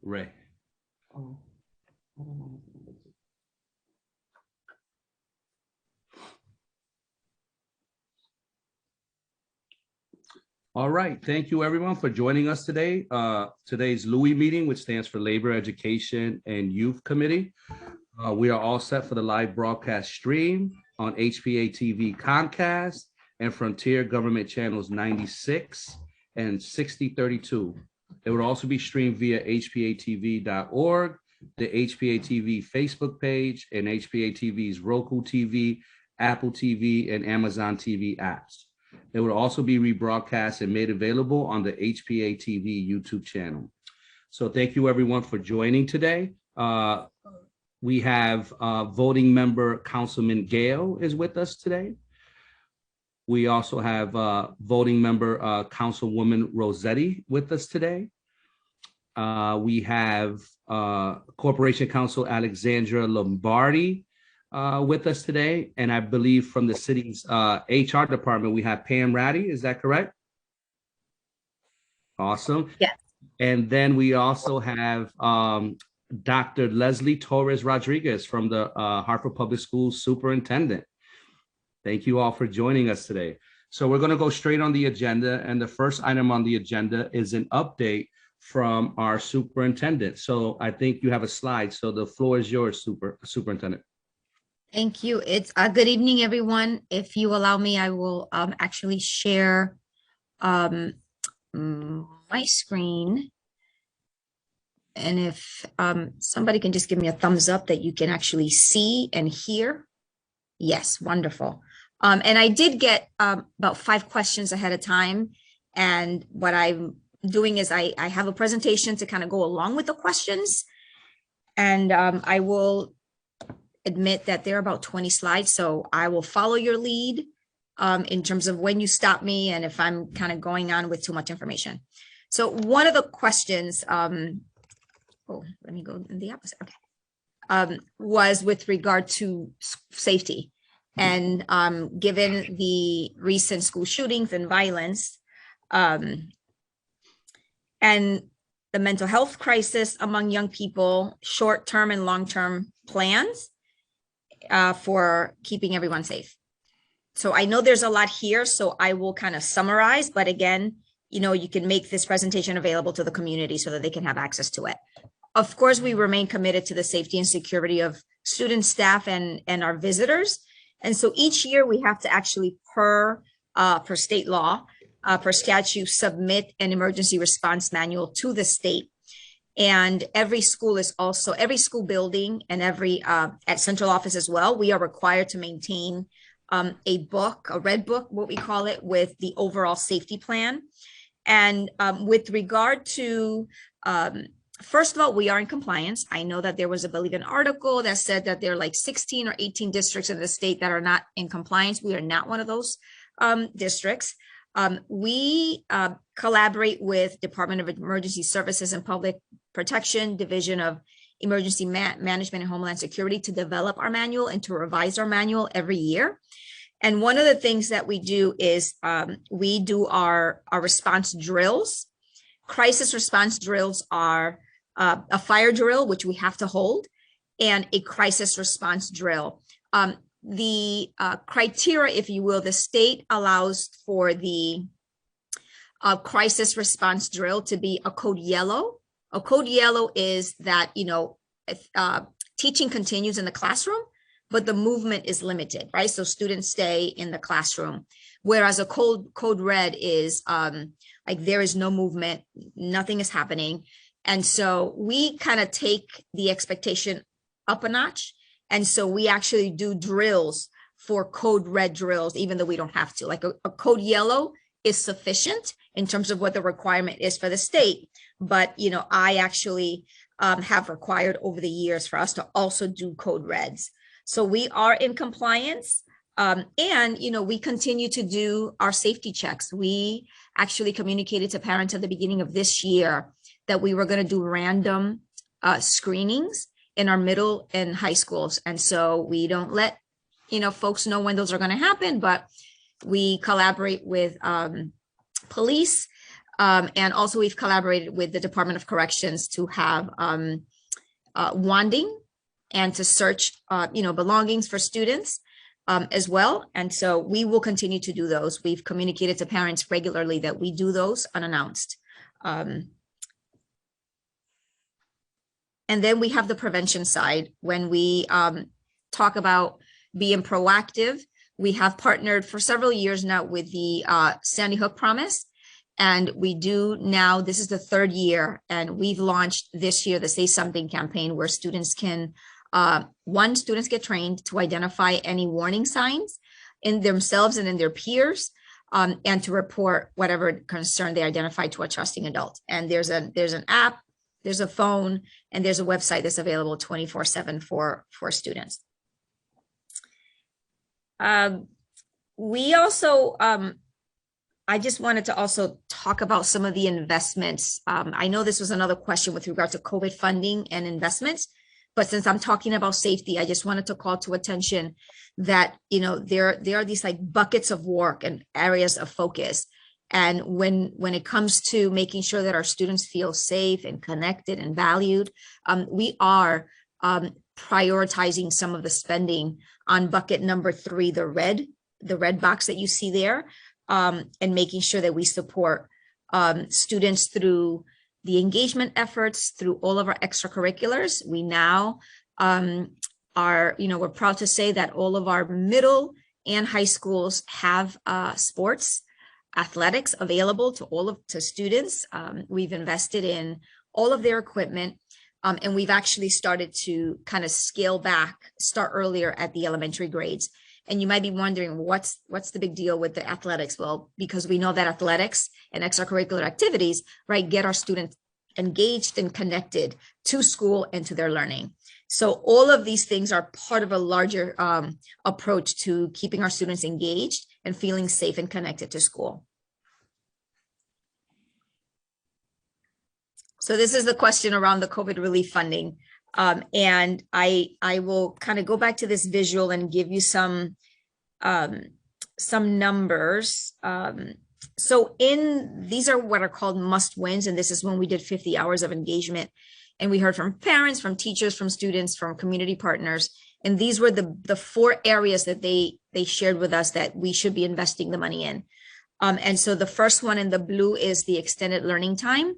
Ray. Oh, I don't know. All right. Thank you, everyone, for joining us today. Today's Louis meeting, which stands for Labor, Education, and Youth Committee. We are all set for the live broadcast stream on HPA-TV Comcast and Frontier Government Channels 96 and 6032. It would also be streamed via hpa-tv.org, the HPA-TV Facebook page, and HPA-TV's Roku TV, Apple TV, and Amazon TV apps. It will also be rebroadcast and made available on the HPA-TV YouTube channel. So thank you, everyone, for joining today. We have voting member Councilman Gale is with us today. We also have voting member Councilwoman Rossetti with us today. We have Corporation Counsel Alexandra Lombardi with us today. And I believe from the city's HR department, we have Pam Ratty. Is that correct? Awesome. Yes. And then we also have Dr. Leslie Torres Rodriguez from the Hartford Public Schools Superintendent. Thank you all for joining us today. So we're going to go straight on the agenda. And the first item on the agenda is an update from our superintendent. So I think you have a slide. So the floor is yours, Superintendent. Thank you. It's good evening, everyone. If you allow me, I will actually share my screen. And if somebody can just give me a thumbs up that you can actually see and hear. Yes, wonderful. And I did get about 5 questions ahead of time. And what I'm doing is I have a presentation to kind of go along with the questions. And I will admit that there are about 20 slides. So I will follow your lead in terms of when you stop me and if I'm kind of going on with too much information. So one of the questions, let me go in the opposite. Okay. Was with regard to safety. And given the recent school shootings and violence and the mental health crisis among young people, short-term and long-term plans for keeping everyone safe. So I know there's a lot here, so I will kind of summarize, but again, you can make this presentation available to the community so that they can have access to it. Of course, we remain committed to the safety and security of students, staff, and our visitors. And so each year we have to actually, per state law, per statute, submit an emergency response manual to the state. And every school building and every at central office as well, we are required to maintain a red book, what we call it, with the overall safety plan. And with regard to, first of all, we are in compliance. I know that there was, I believe, an article that said that there are like 16 or 18 districts in the state that are not in compliance. We are not one of those districts. We collaborate with Department of Emergency Services and Public Protection, Division of Emergency Management and Homeland Security to develop our manual and to revise our manual every year. And one of the things that we do is we do our response drills. Crisis response drills are a fire drill, which we have to hold, and a crisis response drill. The criteria, if you will, the state allows for the crisis response drill to be a code yellow. A code yellow is that, teaching continues in the classroom, but the movement is limited, right? So students stay in the classroom, whereas a code red is like there is no movement, nothing is happening. And so we kind of take the expectation up a notch. And so we actually do drills for code red drills, even though we don't have to. Like a code yellow is sufficient in terms of what the requirement is for the state. But, I actually have required over the years for us to also do code reds. So we are in compliance. And, we continue to do our safety checks. We actually communicated to parents at the beginning of this year that we were going to do random screenings in our middle and high schools. And so we don't let, folks know when those are going to happen, but we collaborate with police And also we've collaborated with the Department of Corrections to have wanding and to search, belongings for students as well. And so we will continue to do those. We've communicated to parents regularly that we do those unannounced. And then we have the prevention side. When we talk about being proactive, we have partnered for several years now with the Sandy Hook Promise. And we do now, this is the third year, and we've launched this year the Say Something campaign, where students can, students get trained to identify any warning signs in themselves and in their peers, and to report whatever concern they identify to a trusting adult. And there's an app, there's a phone, and there's a website that's available 24/7 for students. We also, I just wanted to also talk about some of the investments. I know this was another question with regard to COVID funding and investments, but since I'm talking about safety, I just wanted to call to attention that, there are these like buckets of work and areas of focus. And when it comes to making sure that our students feel safe and connected and valued, we are prioritizing some of the spending on bucket number 3, the red box that you see there, and making sure that we support students through the engagement efforts, through all of our extracurriculars. We now we're proud to say that all of our middle and high schools have sports, athletics available to students. We've invested in all of their equipment, and we've actually started to kind of start earlier at the elementary grades. And you might be wondering, what's the big deal with the athletics? Well, because we know that athletics and extracurricular activities, right, get our students engaged and connected to school and to their learning. So all of these things are part of a larger approach to keeping our students engaged and feeling safe and connected to school. So this is the question around the COVID relief funding. And I will kind of go back to this visual and give you some numbers. So these are what are called must wins. And this is when we did 50 hours of engagement. And we heard from parents, from teachers, from students, from community partners. And these were the 4 areas that they shared with us that we should be investing the money in. And so the first one in the blue is the extended learning time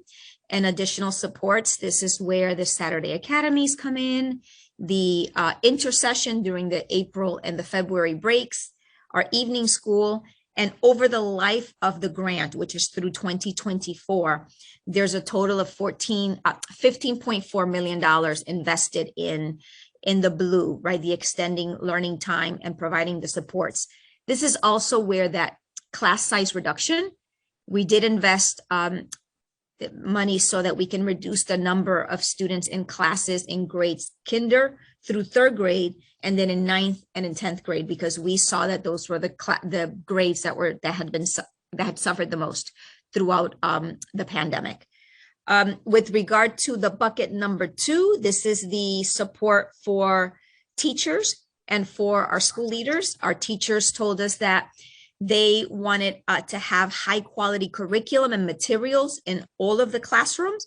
and additional supports. This is where the Saturday academies come in, the intercession during the April and the February breaks, our evening school, and over the life of the grant, which is through 2024, there's a total of $15.4 million invested in the blue, right? The extending learning time and providing the supports. This is also where that class size reduction, we did invest money so that we can reduce the number of students in classes in grades kinder through 3rd grade, and then in 9th and in 10th grade, because we saw that those were the grades that had suffered the most throughout the pandemic. With regard to the bucket number 2, this is the support for teachers and for our school leaders. Our teachers told us that they wanted to have high quality curriculum and materials in all of the classrooms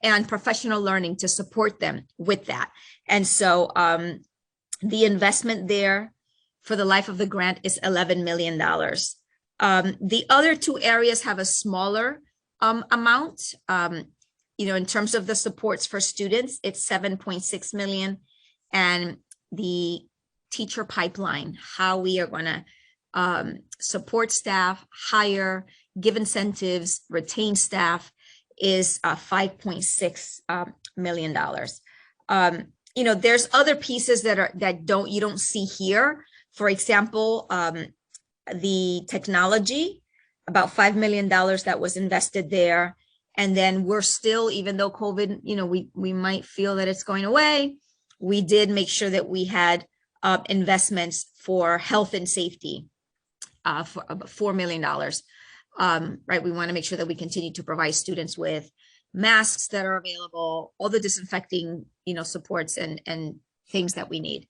and professional learning to support them with that. And so the investment there for the life of the grant is $11 million. The other 2 areas have a smaller amount. In terms of the supports for students, it's $7.6 million. And the teacher pipeline, how we are going to support staff, hire, give incentives, retain staff, is $5.6 million. There's other pieces that you don't see here. For example, the technology, about $5 million that was invested there. And then we're still, even though COVID, we might feel that it's going away, we did make sure that we had investments for health and safety for $4 million. Right, we want to make sure that we continue to provide students with masks that are available, all the disinfecting, supports and things that we need.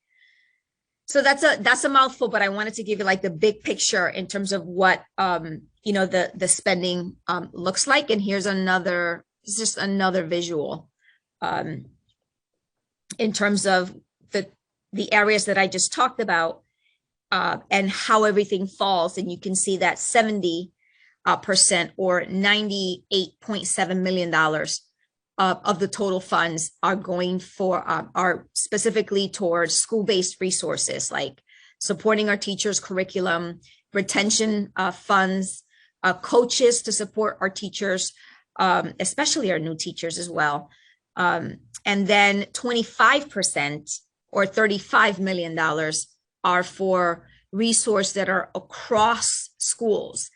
So that's a mouthful, but I wanted to give you like the big picture in terms of what the spending looks like. And here's just another visual in terms of the areas that I just talked about and how everything falls. And you can see that 70% or $98.7 million of the total funds are going for are specifically towards school-based resources like supporting our teachers' curriculum, retention funds, coaches to support our teachers, especially our new teachers as well. And then 25% or $35 million are for resources that are across schools,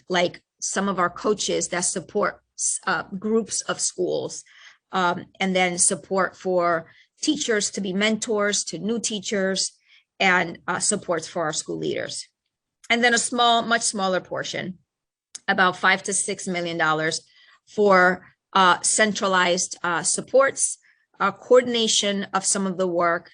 like some of our coaches that support groups of schools, and then support for teachers to be mentors to new teachers, and supports for our school leaders. And then a much smaller portion, about $5 to $6 million for centralized supports, coordination of some of the work,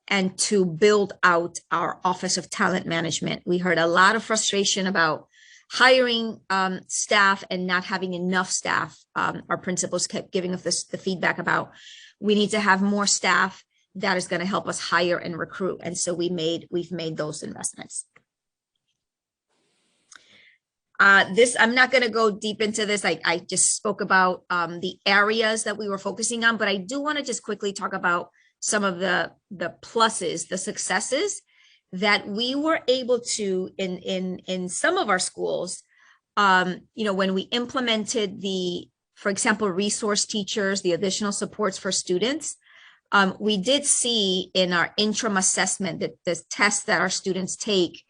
and to build out our Office of Talent Management. We heard a lot of frustration about hiring staff and not having enough staff. Our principals kept giving us the feedback about we need to have more staff that is going to help us hire and recruit. And so we've made those investments. I'm not going to go deep into this. I just spoke about the areas that we were focusing on, but I do want to just quickly talk about some of the pluses, the successes that we were able to in some of our schools. When we implemented for example, resource teachers, the additional supports for students, we did see in our interim assessment that the tests that our students take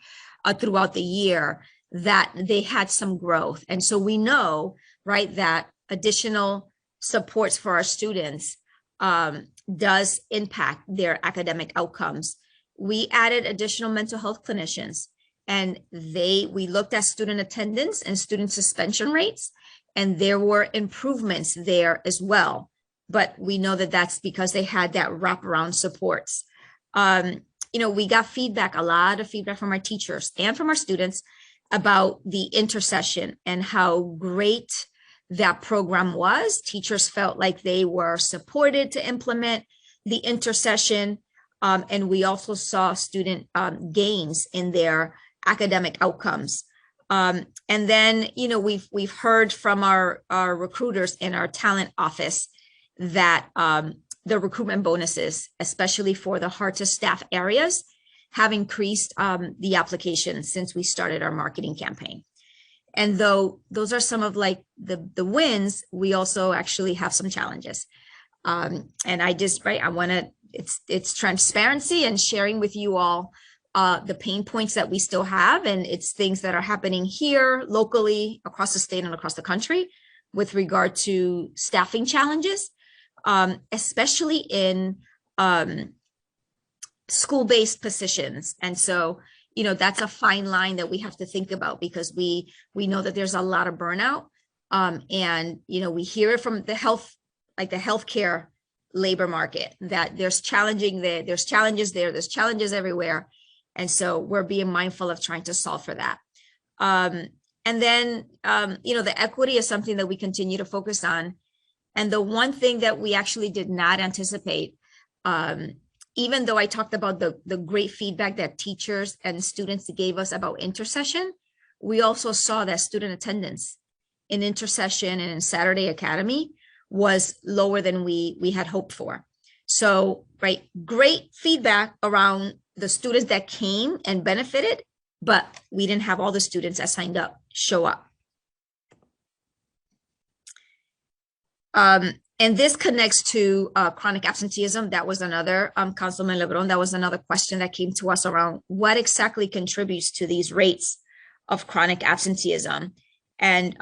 throughout the year, that they had some growth. And so we know, right, that additional supports for our students does impact their academic outcomes. We added additional mental health clinicians, and we looked at student attendance and student suspension rates, and there were improvements there as well. But we know that that's because they had that wraparound supports. We got a lot of feedback from our teachers and from our students about the intercession and how great that program was. Teachers felt like they were supported to implement the intercession. And we also saw student gains in their academic outcomes. And then, we've heard from our recruiters in our talent office that the recruitment bonuses, especially for the hard to staff areas, have increased the applications since we started our marketing campaign. And though those are some of like the wins, we also actually have some challenges. And it's transparency and sharing with you all the pain points that we still have. And it's things that are happening here locally across the state and across the country with regard to staffing challenges, especially in school-based positions. And so, that's a fine line that we have to think about, because we know that there's a lot of burnout. And, we hear it from the healthcare labor market, that there's challenges there, there's challenges everywhere. And so we're being mindful of trying to solve for that. And then, the equity is something that we continue to focus on. And the one thing that we actually did not anticipate, even though I talked about the great feedback that teachers and students gave us about intercession, we also saw that student attendance in intercession and in Saturday Academy was lower than we had hoped for. So, right, great feedback around the students that came and benefited, but we didn't have all the students that signed up show up. And this connects to chronic absenteeism. That was another, Councilman Lebron, that was another question that came to us around what exactly contributes to these rates of chronic absenteeism. And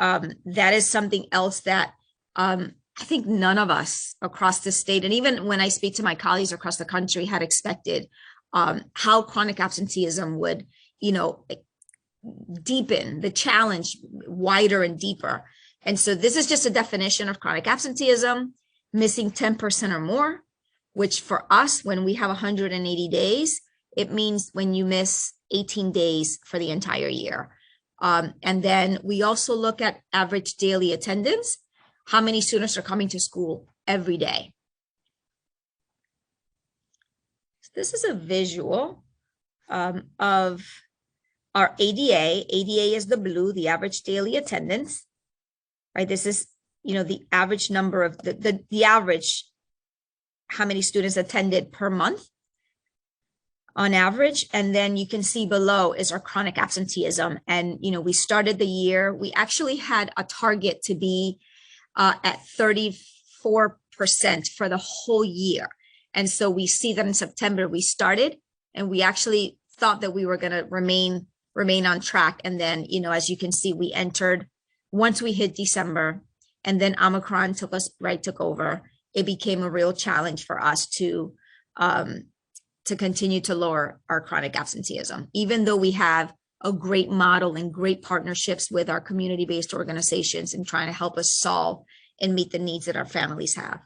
that is something else that I think none of us across the state, and even when I speak to my colleagues across the country, had expected how chronic absenteeism would, deepen the challenge wider and deeper. And so this is just a definition of chronic absenteeism, missing 10% or more, which for us, when we have 180 days, it means when you miss 18 days for the entire year. And then we also look at average daily attendance, how many students are coming to school every day. So this is a visual of our ADA. ADA is the blue, the average daily attendance, right? This is, the average number of the average, how many students attended per month on average. And then you can see below is our chronic absenteeism. And, we started the year, we actually had a target to be at 34% for the whole year. And so we see that in September, we started and we actually thought that we were going to remain on track. And then, as you can see, we entered once we hit December, and then Omicron took over. It became a real challenge for us to continue to lower our chronic absenteeism, even though we have a great model and great partnerships with our community-based organizations in trying to help us solve and meet the needs that our families have.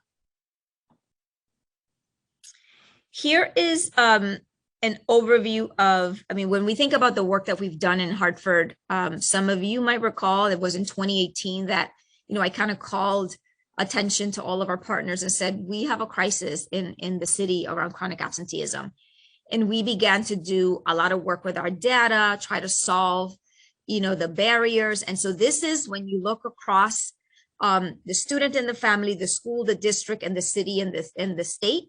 Here is an overview of, when we think about the work that we've done in Hartford, some of you might recall it was in 2018 that, I kind of called attention to all of our partners and said, we have a crisis in the city around chronic absenteeism. And we began to do a lot of work with our data, try to solve, the barriers. And so this is when you look across the student and the family, the school, the district, and the city and the state.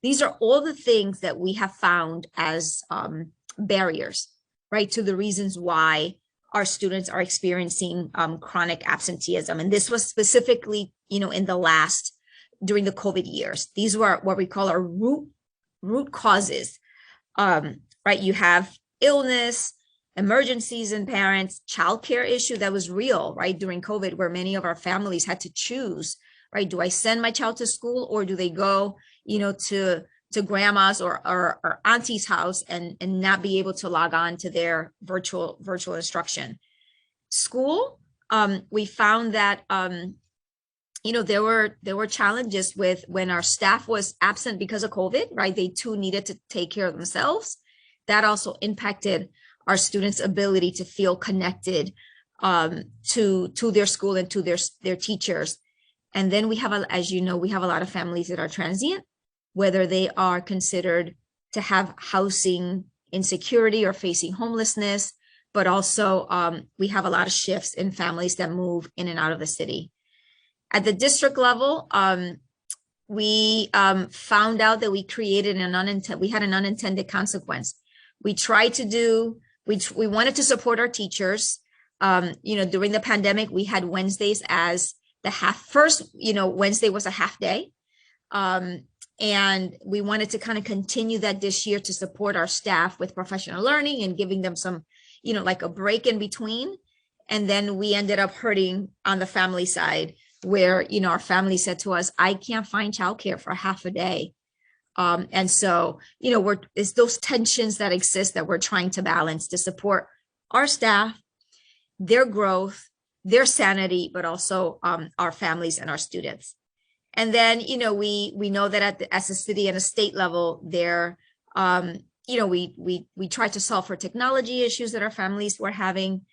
These are all the things that we have found as barriers, right, to the reasons why our students are experiencing chronic absenteeism. And this was specifically, during the COVID years. These were what we call our root causes, right? You have illness, emergencies in parents, childcare issue that was real, right, during COVID, where many of our families had to choose, right? Do I send my child to school or do they go, to grandma's or auntie's house and not be able to log on to their virtual instruction? School, we found that, there were challenges with when our staff was absent because of COVID, right? They too needed to take care of themselves. That also impacted our students' ability to feel connected to their school and to their teachers. And then we have, as you know, we have a lot of families that are transient, whether they are considered to have housing insecurity or facing homelessness, but also we have a lot of shifts in families that move in and out of the city. At the district level, we found out that we created we had an unintended consequence. We tried to do, we wanted to support our teachers. During the pandemic, we had Wednesdays as Wednesday was a half day. And we wanted to kind of continue that this year to support our staff with professional learning and giving them some, like a break in between. And then we ended up hurting on the family side where, our family said to us, I can't find childcare for half a day. And so, it's those tensions that exist that we're trying to balance to support our staff, their growth, their sanity, but also our families and our students. And then, we know that as a city and a state level there, we try to solve for technology issues that our families were having.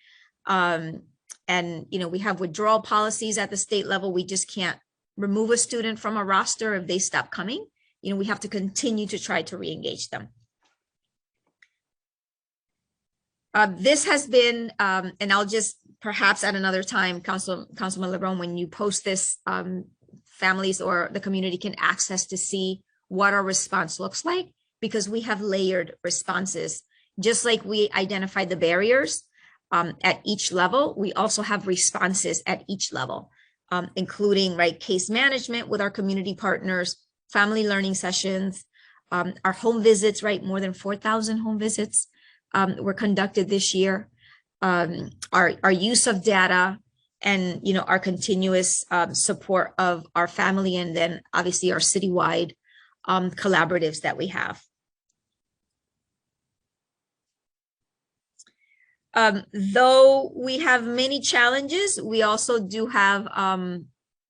And, we have withdrawal policies at the state level. We just can't remove a student from a roster if they stop coming. We have to continue to try to re-engage them. This has been, and I'll just perhaps at another time, Councilman LeBron, when you post this, families or the community can access to see what our response looks like, because we have layered responses. Just like we identified the barriers at each level, we also have responses at each level, including case management with our community partners, family learning sessions, our home visits, more than 4,000 home visits were conducted this year, our use of data, and our continuous support of our family, and then obviously our citywide collaboratives that we have. Though we have many challenges, we also do have,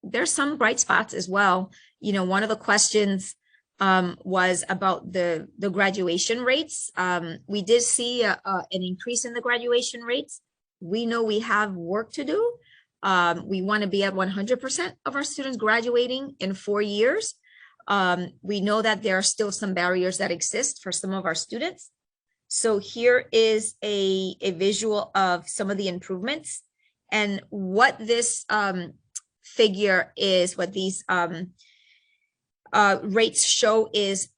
there's some bright spots as well. One of the questions was about the graduation rates. We did see an increase in the graduation rates. we know we have work to do. We want to be at 100% of our students graduating in 4 years. We know that there are still some barriers that exist for some of our students. So here is a visual of some of the improvements, and what this figure is, what these rates show is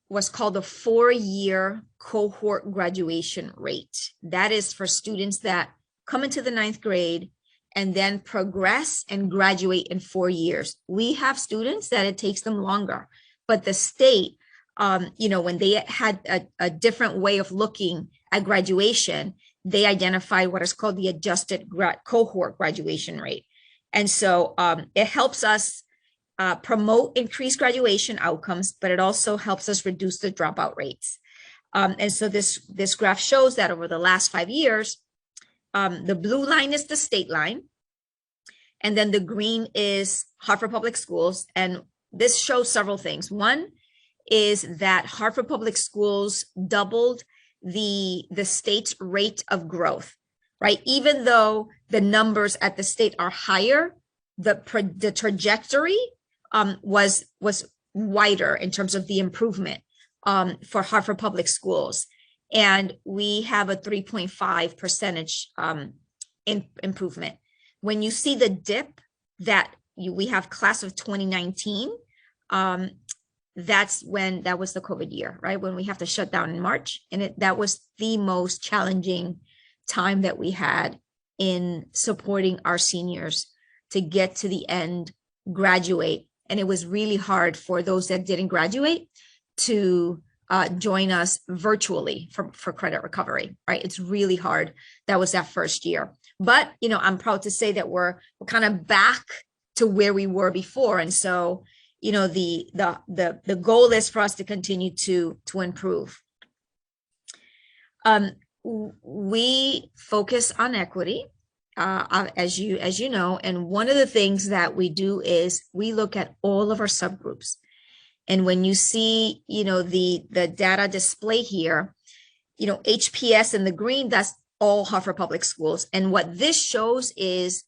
what's called the 4-year cohort graduation rate. That is for students that come into the 9th grade and then progress and graduate in 4 years. We have students that it takes them longer, but the state, when they had a different way of looking at graduation, they identified what is called the adjusted cohort graduation rate. And so it helps us promote increased graduation outcomes, but it also helps us reduce the dropout rates. And so this graph shows that over the last 5 years, the blue line is the state line, and then the green is Hartford Public Schools. And this shows several things. One is that Hartford Public Schools doubled the state's rate of growth, right? Even though the numbers at the state are higher, the trajectory was wider in terms of the improvement for Hartford Public Schools. And we have a 3.5 percentage improvement. When you see the dip that we have class of 2019, that's when that was the COVID year, right? When we have to shut down in March. And that was the most challenging time that we had in supporting our seniors to get to the end, graduate. And it was really hard for those that didn't graduate to join us virtually for credit recovery, right? It's really hard. That was that first year. But, I'm proud to say that we're kind of back to where we were before. And so, the goal is for us to continue to improve. We focus on equity, as you know, and one of the things that we do is we look at all of our subgroups. And when you see, the data display here, HPS in the green, that's all Hartford Public Schools. And what this shows is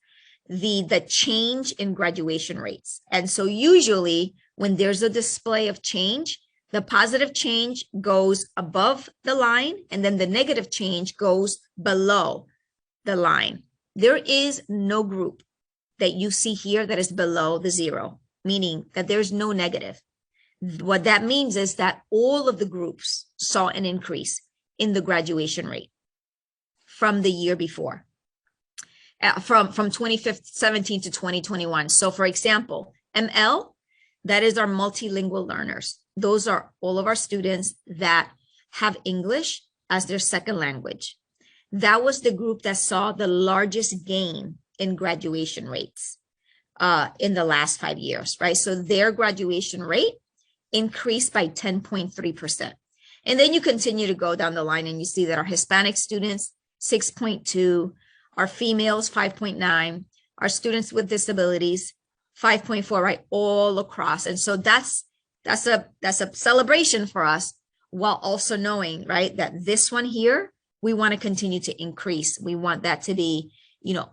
the change in graduation rates. And so usually when there's a display of change, the positive change goes above the line, and then the negative change goes below the line. There is no group that you see here that is below the 0, meaning that there's no negative. What that means is that all of the groups saw an increase in the graduation rate from the year before, from 2017 to 2021. So for example, ML, that is our multilingual learners. Those are all of our students that have English as their second language. That was the group that saw the largest gain in graduation rates in the last 5 years, right? So their graduation rate increased by 10.3%. And then you continue to go down the line and you see that our Hispanic students, 6.2, our females, 5.9, our students with disabilities, 5.4, right? All across. And so that's a celebration for us, while also knowing, right, that this one here, we want to continue to increase. We want that to be,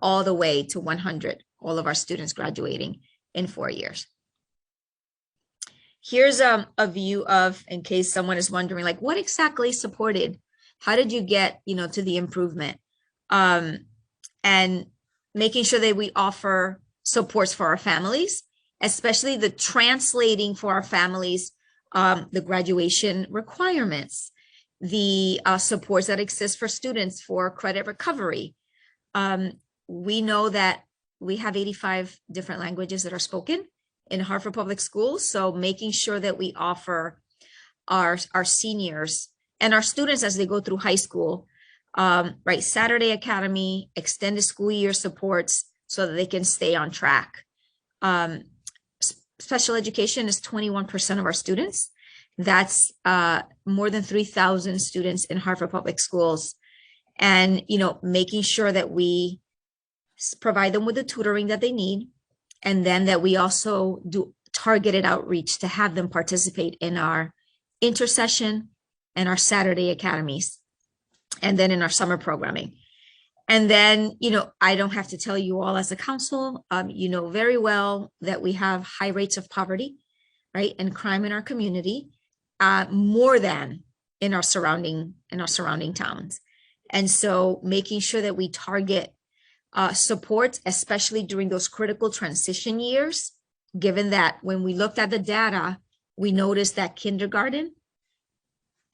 all the way to 100, all of our students graduating in 4 years. Here's a view of, in case someone is wondering, like, what exactly supported? How did you get, to the improvement? And making sure that we offer supports for our families, especially the translating for our families, the graduation requirements, the supports that exist for students for credit recovery. We know that we have 85 different languages that are spoken in Hartford Public Schools. So making sure that we offer our seniors and our students as they go through high school, right, Saturday Academy, extended school year supports so that they can stay on track. Special education is 21% of our students. That's more than 3,000 students in Hartford Public Schools. And, making sure that we provide them with the tutoring that they need, and then that we also do targeted outreach to have them participate in our intercession and our Saturday academies, and then in our summer programming. And then, I don't have to tell you all as a council, you know very well that we have high rates of poverty, right, and crime in our community, more than in our surrounding towns. And so making sure that we target support, especially during those critical transition years, given that when we looked at the data, we noticed that kindergarten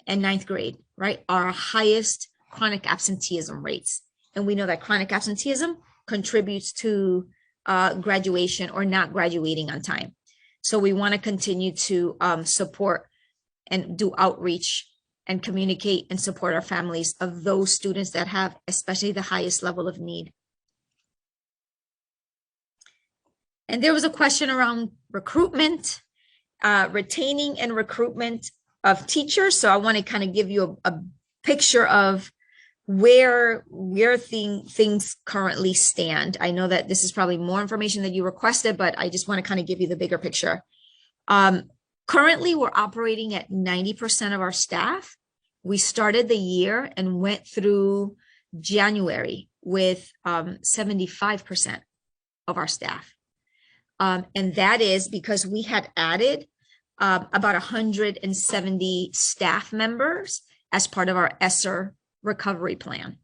and ninth grade, right, are our highest chronic absenteeism rates. And we know that chronic absenteeism contributes to graduation or not graduating on time. So we want to continue to support and do outreach and communicate and support our families of those students that have especially the highest level of need. And there was a question around recruitment, retaining and recruitment of teachers. So I want to kind of give you a picture of where things currently stand. I know that this is probably more information that you requested, but I just want to kind of give you the bigger picture. Currently, we're operating at 90% of our staff. We started the year and went through January with 75% of our staff. And that is because we had added about 170 staff members as part of our ESSER recovery plan.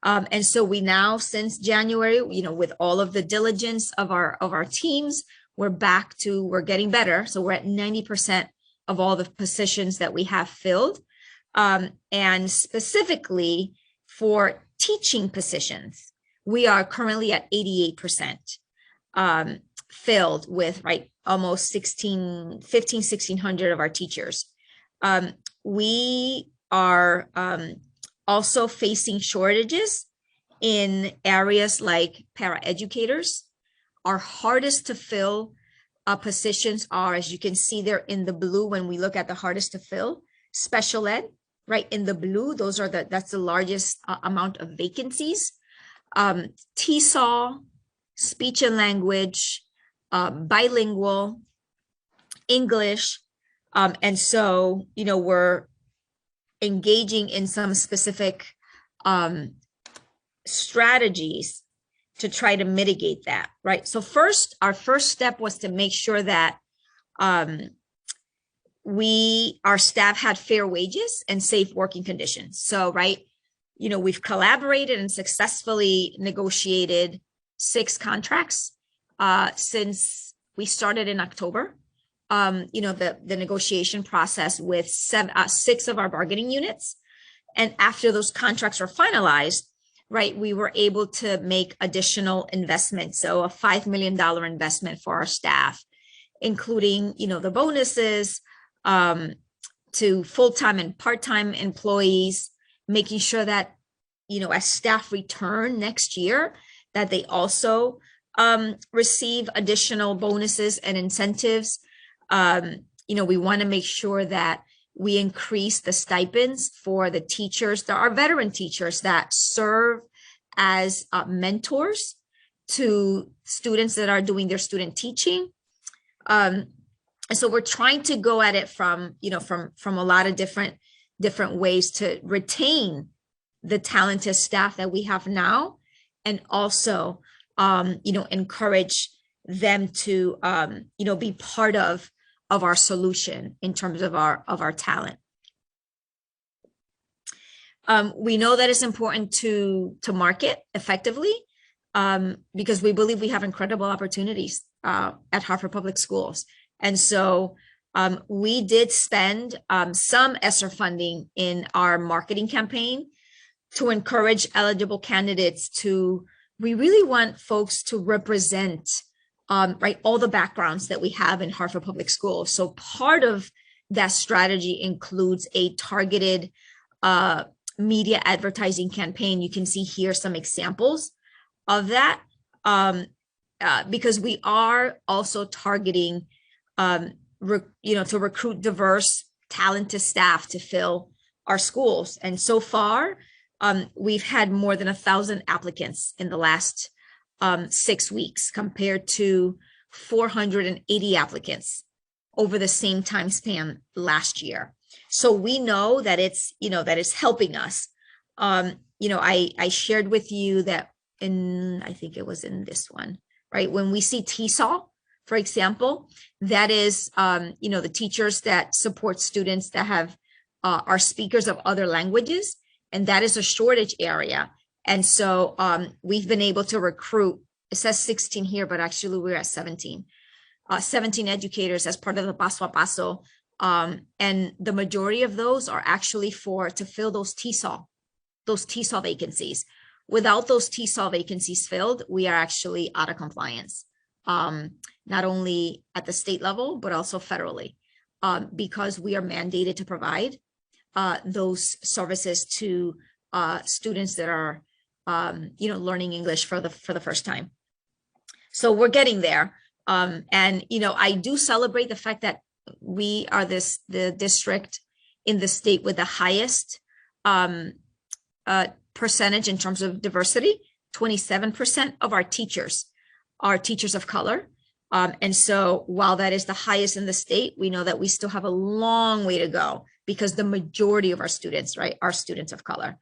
And so we now, since January, with all of the diligence of our teams, we're getting better. So we're at 90% of all the positions that we have filled. And specifically for teaching positions, we are currently at 88% filled with, right, almost 1,600 of our teachers. We are also facing shortages in areas like paraeducators. Our hardest to fill positions are, as you can see there in the blue, when we look at the hardest to fill, special ed, right, in the blue, that's the largest amount of vacancies. TESOL, speech and language, bilingual, English. And so, we're engaging in some specific strategies to try to mitigate that, right? So our first step was to make sure that our staff had fair wages and safe working conditions. So, right, we've collaborated and successfully negotiated 6 contracts since we started in October. The negotiation process with 6 of our bargaining units. And after those contracts were finalized, right, we were able to make additional investments. So a $5 million investment for our staff, including, the bonuses to full-time and part-time employees, making sure that, as staff return next year, that they also receive additional bonuses and incentives. We want to make sure that we increase the stipends for the teachers. There are veteran teachers that serve as mentors to students that are doing their student teaching. And so we're trying to go at it from a lot of different ways to retain the talented staff that we have now, and also, encourage them to, be part of our solution in terms of our talent. We know that it's important to market effectively because we believe we have incredible opportunities at Hartford Public Schools. And so we did spend some ESSER funding in our marketing campaign to encourage eligible candidates we really want folks to represent all the backgrounds that we have in Hartford Public Schools. So part of that strategy includes a targeted media advertising campaign. You can see here some examples of that because we are also targeting, to recruit diverse, talented staff to fill our schools. And so far, we've had more than 1,000 applicants in the last 6 weeks compared to 480 applicants over the same time span last year. So we know that it's helping us. I shared with you that I think it was in this one, right? When we see TESOL, for example, that is, the teachers that support students that have are speakers of other languages, and that is a shortage area. And so we've been able to recruit, it says 16 here, but actually we're at 17 educators as part of the Paso a Paso. And the majority of those are actually to fill those TESOL vacancies. Without those TESOL vacancies filled, we are actually out of compliance, not only at the state level, but also federally, because we are mandated to provide those services to students that are, learning English for the first time. So we're getting there. And, I do celebrate the fact that we are the district in the state with the highest percentage in terms of diversity. 27% of our teachers are teachers of color. And so while that is the highest in the state, we know that we still have a long way to go because the majority of our students, right, are students of color.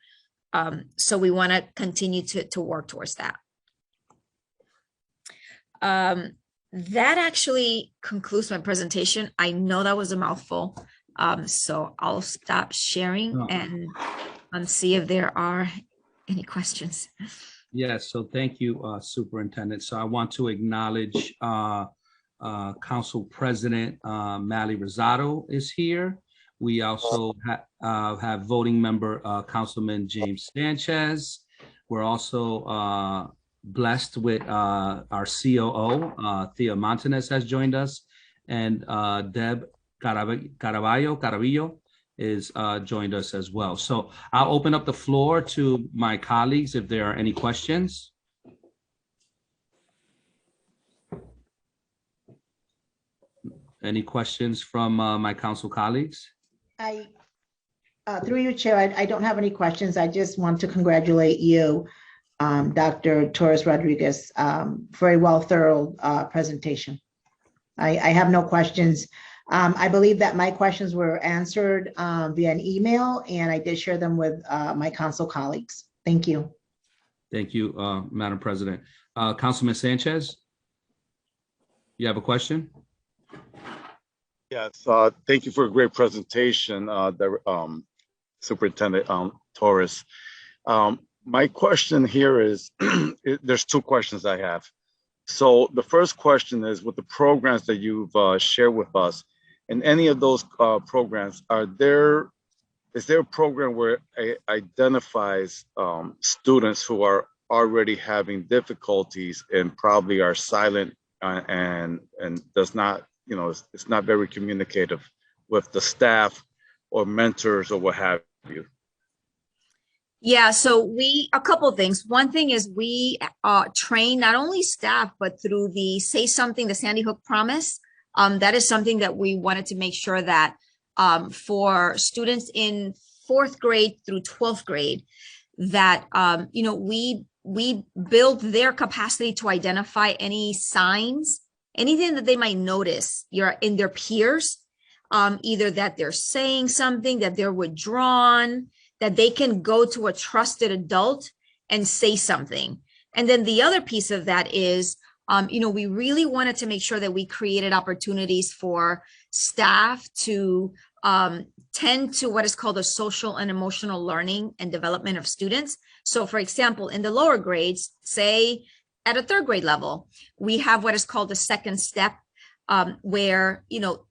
So we want to continue to work towards that. That actually concludes my presentation. I know that was a mouthful. So I'll stop sharing and see if there are any questions. Yes, so thank you, Superintendent. So I want to acknowledge Council President Mally Rosado is here. We also have voting member Councilman James Sanchez. We're also blessed with our COO, Thea Montanez has joined us, and Deb Caraballo is joined us as well. So I'll open up the floor to my colleagues if there are any questions. Any questions from my council colleagues? Through you, Chair, I don't have any questions. I just want to congratulate you, Dr. Torres Rodriguez, for a thorough presentation. I have no questions. I believe that my questions were answered via an email, and I did share them with my council colleagues. Thank you. Thank you, Madam President. Councilman Sanchez, you have a question? Yes, thank you for a great presentation, Superintendent Torres. My question here is, there's two questions I have. So the first question is, with the programs that you've shared with us, in any of those programs, is there a program where it identifies students who are already having difficulties and probably are silent and does not, it's not very communicative with the staff or mentors or what have you? Yeah, so a couple of things. One thing is we train not only staff, but through the Say Something, the Sandy Hook Promise. That is something that we wanted to make sure that for students in 4th grade through 12th grade, that, we build their capacity to identify any signs, anything that they might notice in their peers, either that they're saying something, that they're withdrawn, that they can go to a trusted adult and say something. And then the other piece of that is, we really wanted to make sure that we created opportunities for staff to tend to what is called a social and emotional learning and development of students. So for example, in the lower grades, say at a 3rd grade level, we have what is called the second step, where,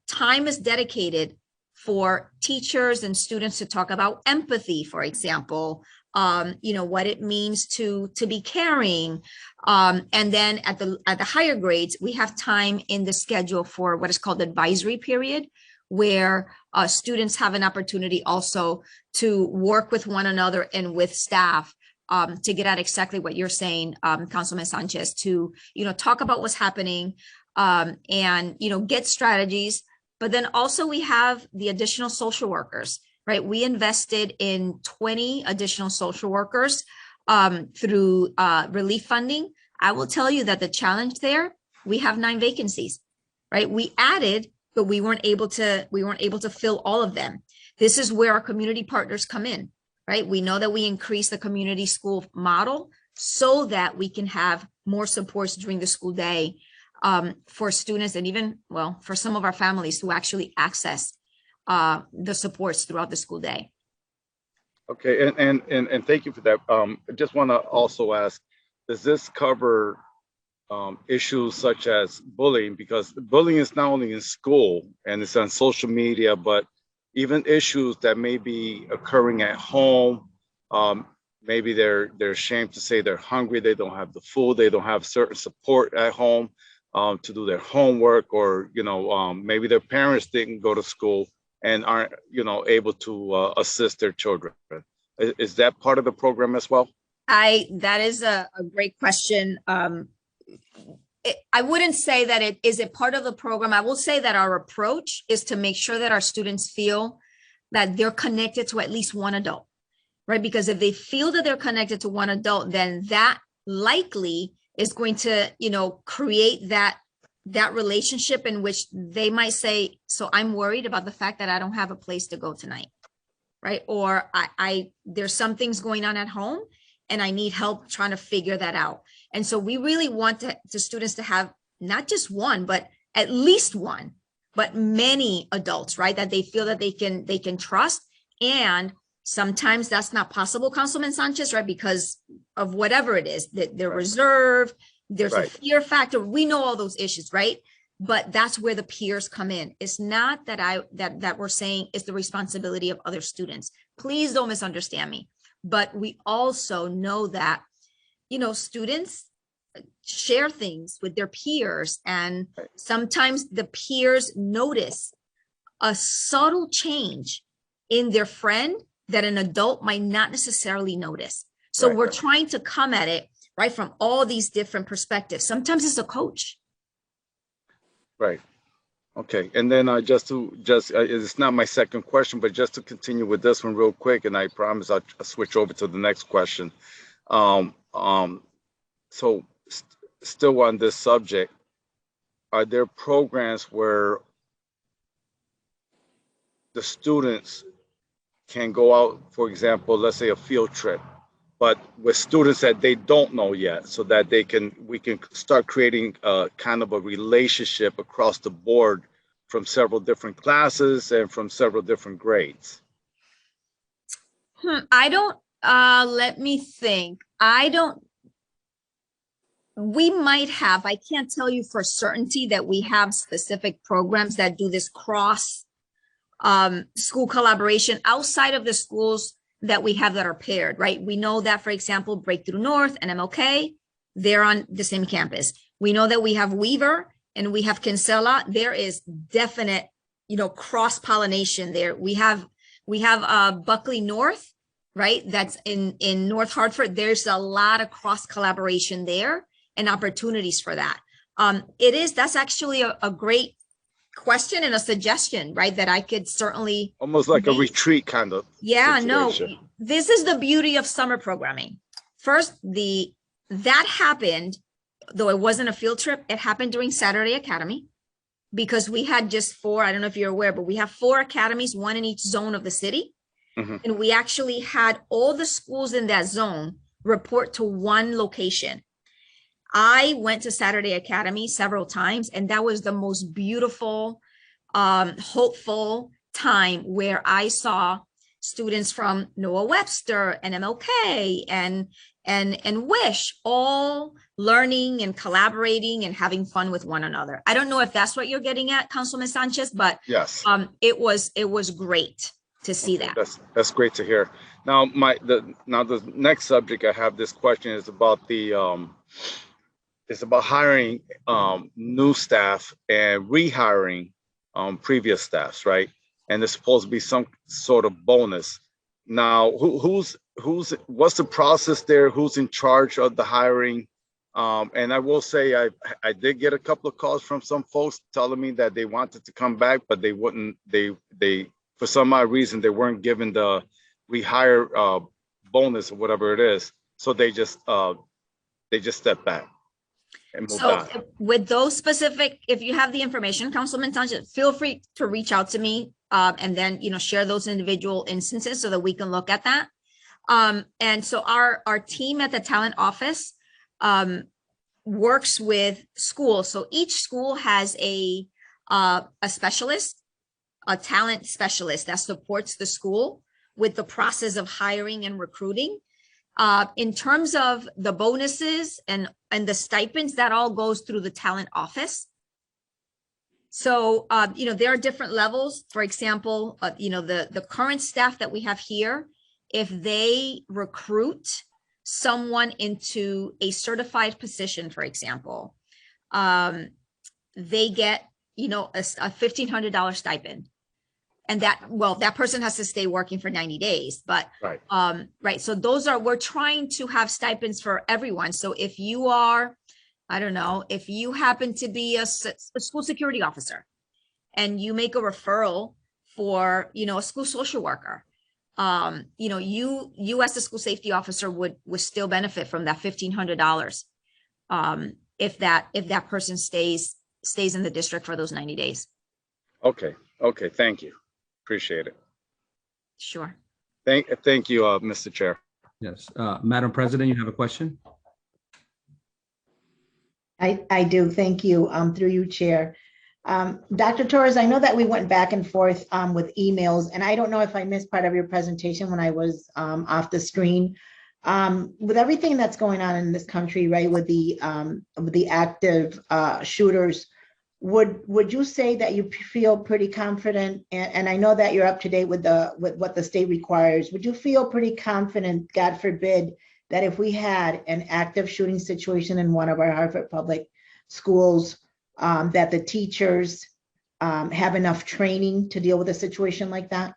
time is dedicated for teachers and students to talk about empathy, for example, what it means to be caring. And then at the higher grades, we have time in the schedule for what is called advisory period, where students have an opportunity also to work with one another and with staff to get at exactly what you're saying, Councilman Sanchez, to, talk about what's happening and, get strategies. But then also we have the additional social workers, right? We invested in 20 additional social workers through relief funding. I will tell you that the challenge there, we have 9 vacancies, right? We added, but we weren't able to fill all of them. This is where our community partners come in, right? We know that we increase the community school model so that we can have more supports during the school day for students and even, well, for some of our families to actually access the supports throughout the school day. Okay, and thank you for that. I just want to also ask, does this cover issues such as bullying? Because bullying is not only in school and it's on social media, but even issues that may be occurring at home. Maybe they're ashamed to say they're hungry, they don't have the food, they don't have certain support at home to do their homework, or maybe their parents didn't go to school and aren't able to assist their children. Is that part of the program as well? That is a great question. I wouldn't say that it is a part of the program. I will say that our approach is to make sure that our students feel that they're connected to at least one adult, right? Because if they feel that they're connected to one adult, then that likely is going to, create that relationship in which they might say, so I'm worried about the fact that I don't have a place to go tonight, right? Or there's some things going on at home and I need help trying to figure that out. And so we really want the students to have not just one, but at least one, but many adults, right? That they feel that they can trust. And sometimes that's not possible, Councilman Sanchez, right? Because of whatever it is, that they're reserved, there's a fear factor. We know all those issues, right? But that's where the peers come in. It's not that we're saying it's the responsibility of other students. Please don't misunderstand me. But we also know that, students share things with their peers, and sometimes the peers notice a subtle change in their friend that an adult might not necessarily notice. So we're trying to come at it, right, from all these different perspectives. Sometimes it's a coach. Right. Okay. And then it's not my second question, but just to continue with this one real quick, and I promise I'll switch over to the next question. So still on this subject, are there programs where the students can go out, for example, let's say a field trip, but with students that they don't know yet, so that we can start creating a kind of a relationship across the board from several different classes and from several different grades? Let me think. We might have, I can't tell you for certainty that we have specific programs that do this cross school collaboration outside of the schools that we have that are paired, right? We know that, for example, Breakthrough North and MLK, they're on the same campus. We know that we have Weaver and we have Kinsella. There is definite, cross-pollination there. We have Buckley North, right? That's in North Hartford. There's a lot of cross-collaboration there and opportunities for that. That's actually a great question and a suggestion, right? That I could certainly almost like a retreat kind of. Yeah, situation. No, this is the beauty of summer programming. First, that happened, though it wasn't a field trip, it happened during Saturday Academy, because we had just 4, I don't know if you're aware, but we have 4 academies, 1 in each zone of the city. Mm-hmm. And we actually had all the schools in that zone report to one location. I went to Saturday Academy several times, and that was the most beautiful, hopeful time where I saw students from Noah Webster and MLK and Wish all learning and collaborating and having fun with one another. I don't know if that's what you're getting at, Councilman Sanchez, but yes, it was great to see that. That's great to hear. Now the next subject I have this question is about it's about hiring new staff and rehiring previous staffs, right? And there's supposed to be some sort of bonus. Now, what's the process there? Who's in charge of the hiring? And I will say I did get a couple of calls from some folks telling me that they wanted to come back, but they wouldn't. They for some odd reason they weren't given the rehire bonus or whatever it is. So they just stepped back. So with those specific, if you have the information, Councilman Sanchez, feel free to reach out to me and then, share those individual instances so that we can look at that. And so our team at the talent office works with schools. So each school has a specialist, a talent specialist that supports the school with the process of hiring and recruiting. In terms of the bonuses and the stipends, that all goes through the talent office. So, there are different levels. For example, the current staff that we have here, if they recruit someone into a certified position, for example, they get, a $1,500 stipend. And that person has to stay working for 90 days, but, right. So we're trying to have stipends for everyone. So if you are, I don't know, if you happen to be a school security officer and you make a referral for, a school social worker, you as a school safety officer would still benefit from that $1,500 if that person stays in the district for those 90 days. Okay. Thank you. Appreciate it. Sure. Thank you, Mr. Chair. Yes. Madam President, you have a question? I do. Thank you. Through you, Chair. Dr. Torres, I know that we went back and forth with emails, and I don't know if I missed part of your presentation when I was off the screen. With everything that's going on in this country, right, with the active shooters, would you say that you feel pretty confident? And I know that you're up to date with what the state requires. Would you feel pretty confident, God forbid, that if we had an active shooting situation in one of our Hartford public schools, that the teachers have enough training to deal with a situation like that?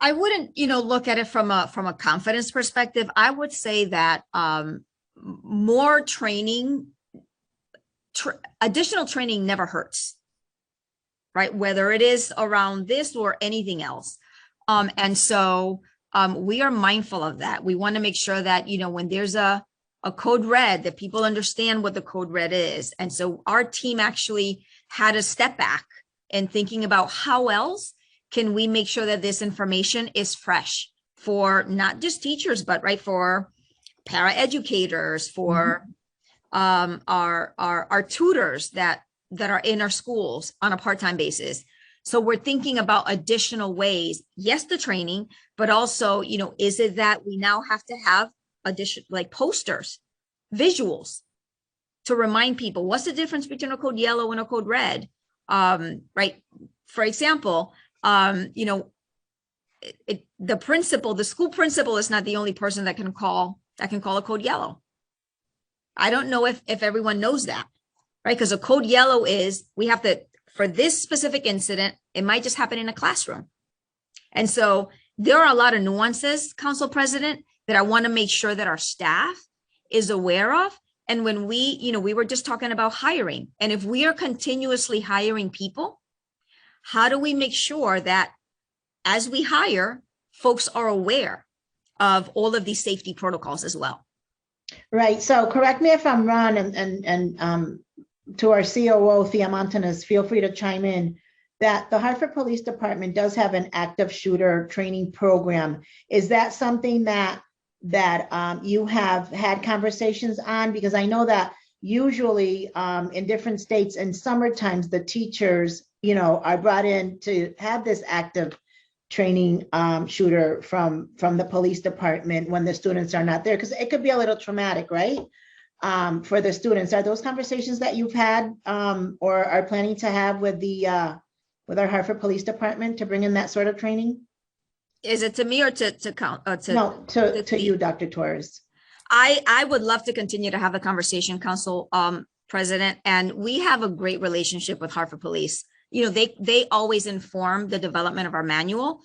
I wouldn't, look at it from a confidence perspective. I would say that more training, additional training never hurts, right? Whether it is around this or anything else. And so we are mindful of that. We want to make sure that, when there's a code red, that people understand what the code red is. And so our team actually had a step back and thinking about how else can we make sure that this information is fresh for not just teachers, but right, for paraeducators, for our tutors that are in our schools on a part-time basis. So we're thinking about additional ways, yes, the training, but also, is it that we now have to have additional, like posters, visuals to remind people what's the difference between a code yellow and a code red, right? For example, the school principal is not the only person that can call a code yellow. I don't know if everyone knows that, right? Because a code yellow is, we have to, for this specific incident, it might just happen in a classroom. And so there are a lot of nuances, Council President, that I want to make sure that our staff is aware of. And when we were just talking about hiring, and if we are continuously hiring people, how do we make sure that as we hire, folks are aware of all of these safety protocols as well? Right. So correct me if I'm wrong, and to our COO, Thea Montanez, feel free to chime in, that the Hartford Police Department does have an active shooter training program. Is that something that you have had conversations on? Because I know that usually in different states in summer times, the teachers, are brought in to have this active training shooter from the police department when the students are not there, because it could be a little traumatic, right? For the students. Are those conversations that you've had or are planning to have with our Hartford Police Department to bring in that sort of training? Is it to me or to you, Dr. Torres? I would love to continue to have the conversation, Council President, and we have a great relationship with Hartford Police. They always inform the development of our manual.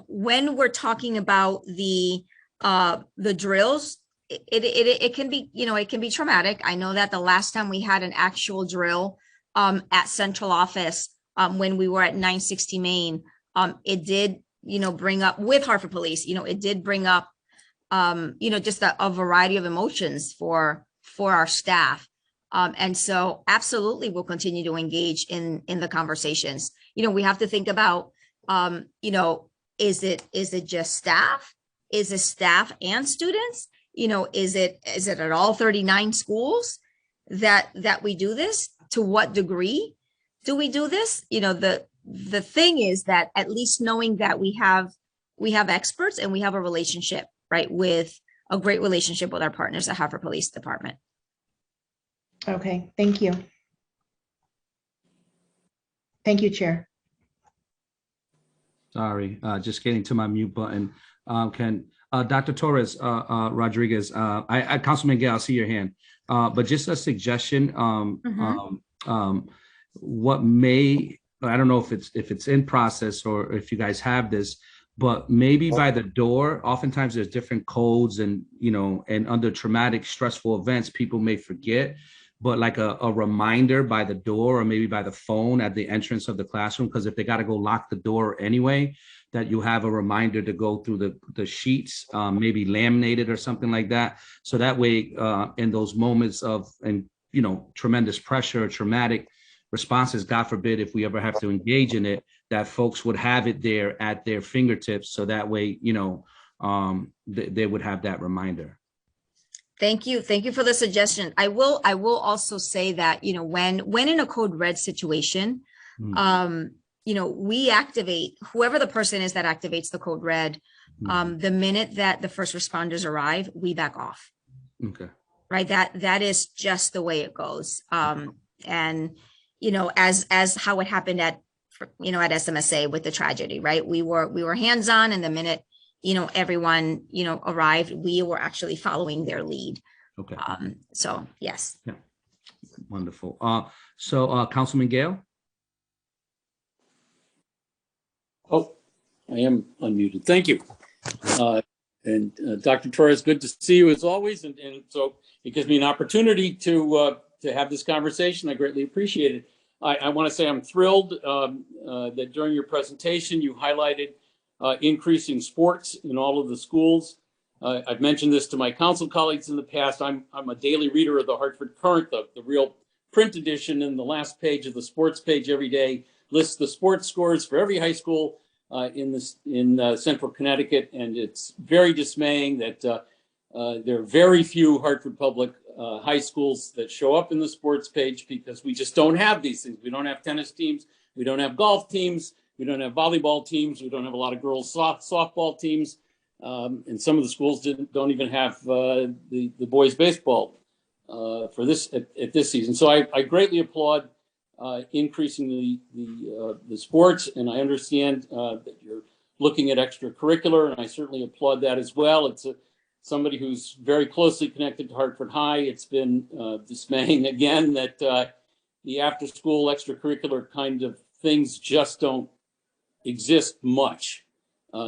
When we're talking about the drills, it can be, it can be traumatic. I know that the last time we had an actual drill at central office when we were at 960 Main, it did, bring up with Hartford Police, it did bring up, just a variety of emotions for our staff. And so absolutely we'll continue to engage in the conversations. We have to think about, is it just staff? Is it staff and students? Is it at all 39 schools that we do this? To what degree do we do this? The thing is that at least knowing that we have experts and we have a relationship, right, with a great relationship with our partners at Hartford Police Department. Okay, thank you. Thank you, Chair. Sorry, just getting to my mute button. Can Dr. Torres Rodriguez, Councilman Gale, I see your hand, but just a suggestion. What may, I don't know if it's in process or if you guys have this, but maybe by the door, oftentimes there's different codes and, and under traumatic, stressful events, people may forget, but like a reminder by the door or maybe by the phone at the entrance of the classroom, because if they got to go lock the door anyway, that you have a reminder to go through the sheets, maybe laminated or something like that. So that way, in those moments of, tremendous pressure, traumatic responses, God forbid, if we ever have to engage in it, that folks would have it there at their fingertips. So that way, they would have that reminder. Thank you. Thank you for the suggestion. I will also say that, when in a code red situation, we activate whoever the person is that activates the code red. The minute that the first responders arrive, we back off. Okay. Right. That is just the way it goes. And, as how it happened at SMSA with the tragedy, right? We were hands-on, and the minute, everyone, arrived, we were actually following their lead. Okay. So yes. Yeah. Wonderful. So Councilman Gale. Oh, I am unmuted. Thank you. And Dr. Torres, good to see you as always. And so it gives me an opportunity to have this conversation. I greatly appreciate it. I want to say I'm thrilled that during your presentation, you highlighted increasing sports in all of the schools. I've mentioned this to my council colleagues in the past. I'm a daily reader of the Hartford Current, the real print edition, and the last page of the sports page every day lists the sports scores for every high school in central Connecticut. And it's very dismaying that there are very few Hartford public high schools that show up in the sports page, because we just don't have these things. We don't have tennis teams. We don't have golf teams. We don't have volleyball teams. We don't have a lot of girls softball teams. And some of the schools don't even have the boys baseball for this at this season. So I greatly applaud increasing the sports, and I understand that you're looking at extracurricular, and I certainly applaud that as well. It's somebody who's very closely connected to Hartford High. It's been dismaying again that the after-school extracurricular kind of things just don't exist much.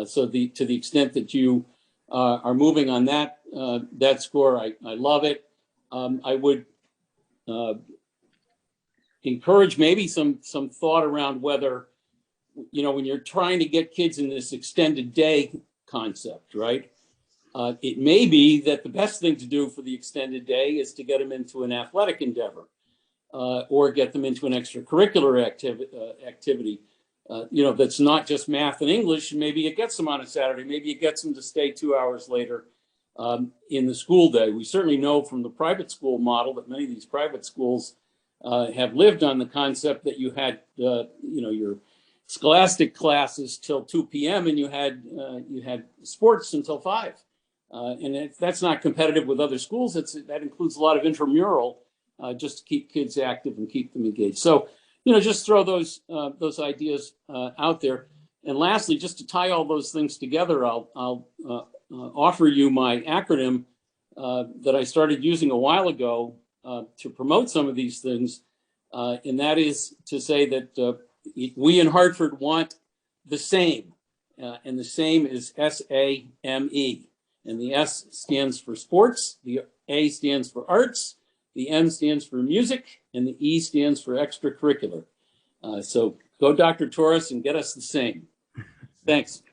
So to the extent that you are moving on that score, I love it. I would encourage maybe some thought around whether, when you're trying to get kids in this extended day concept, right? It may be that the best thing to do for the extended day is to get them into an athletic endeavor or get them into an extracurricular activity. That's not just math and English. Maybe it gets them on a Saturday. Maybe it gets them to stay 2 hours later in the school day. We certainly know from the private school model that many of these private schools have lived on the concept that you had, your scholastic classes till 2 p.m. and you had sports until 5. And if that's not competitive with other schools, that includes a lot of intramural just to keep kids active and keep them engaged. So, just throw those ideas out there. And lastly, just to tie all those things together, I'll offer you my acronym that I started using a while ago to promote some of these things. And that is to say that we in Hartford want the same. And the same is SAME. And the S stands for sports, the A stands for arts, the M stands for music, and the E stands for extracurricular. So go Dr. Torres and get us the same. Thanks.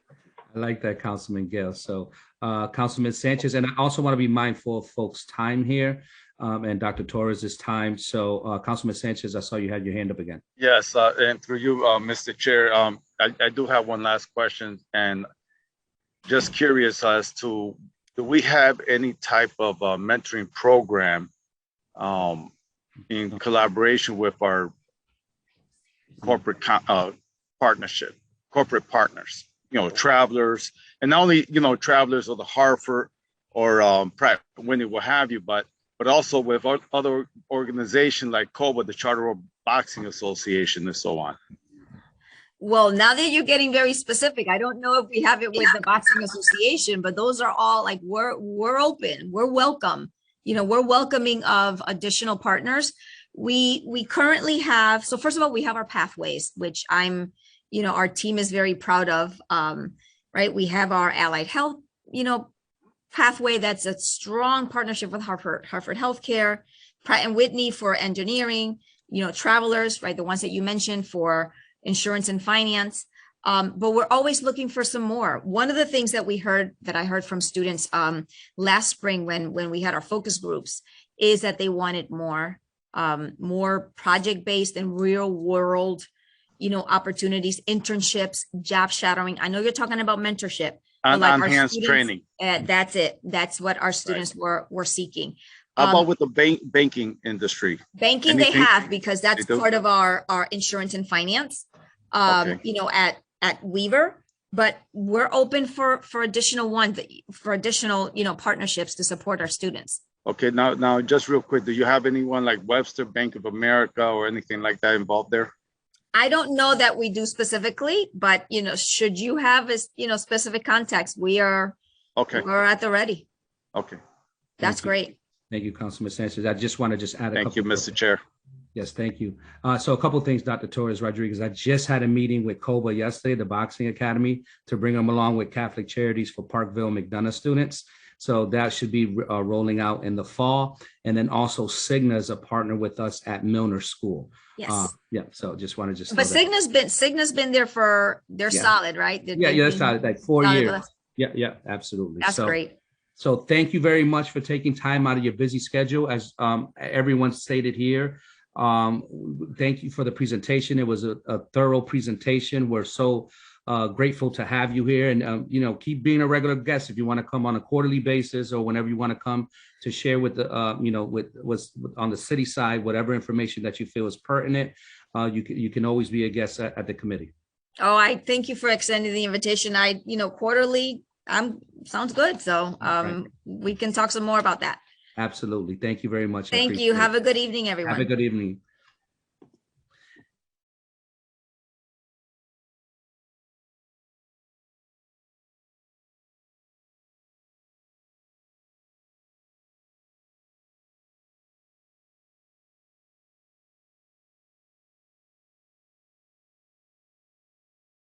I like that, Councilman Gale. So Councilman Sanchez, and I also want to be mindful of folks' time here and Dr. Torres's time. So Councilman Sanchez, I saw you had your hand up again. Yes, and through you, Mr. Chair, I do have one last question, and just curious as to, do we have any type of mentoring program in collaboration with our corporate partnership, corporate partners, travelers, and not only, travelers of the Hartford or Pratt Whitney, what have you, but also with other organizations like Cohort, the Charter World Boxing Association, and so on. Well, now that you're getting very specific, I don't know if we have it with the Boxing Association, but those are all like, we're open, we're welcome. We're welcoming of additional partners. We currently have, so first of all, we have our pathways, which our team is very proud of, right? We have our allied health, pathway. That's a strong partnership with Hartford Healthcare, Pratt & Whitney for engineering, travelers, right? The ones that you mentioned for insurance and finance. But we're always looking for some more. One of the things that I heard from students last spring when we had our focus groups is that they wanted more project-based and real world, opportunities, internships, job shadowing. I know you're talking about mentorship. On enhanced training. That's it. That's what our students were seeking. How about with the banking industry? Banking, they have, because that's part of our insurance and finance, at Weaver. But we're open for additional partnerships to support our students. Okay, now just real quick, do you have anyone like Webster, Bank of America, or anything like that involved there? I don't know that we do specifically, but should you have specific contacts, we're at the ready. Okay. That's great. Thank you, Councilman Sanchez. I just want to add a couple. Thank you, Mr. Chair. Yes, thank you. So a couple of things, Dr. Torres Rodriguez. I just had a meeting with COBA yesterday, the Boxing Academy, to bring them along with Catholic Charities for Parkville McDonough students. So that should be rolling out in the fall. And then also Cigna is a partner with us at Milner School. Yes. So just want to But Cigna's been there they're solid, right? They're solid, like 4 years. Yeah, absolutely. That's great. So thank you very much for taking time out of your busy schedule. As everyone stated here, thank you for the presentation. It was a thorough presentation. We're so grateful to have you here, and keep being a regular guest if you want to come on a quarterly basis or whenever you want to come to share with the with what's on the city side, whatever information that you feel is pertinent. You can always be a guest at the committee. Oh, I thank you for extending the invitation. Quarterly sounds good. So we can talk some more about that. Absolutely. Thank you very much. Thank you. Have a good evening, everyone. Have a good evening.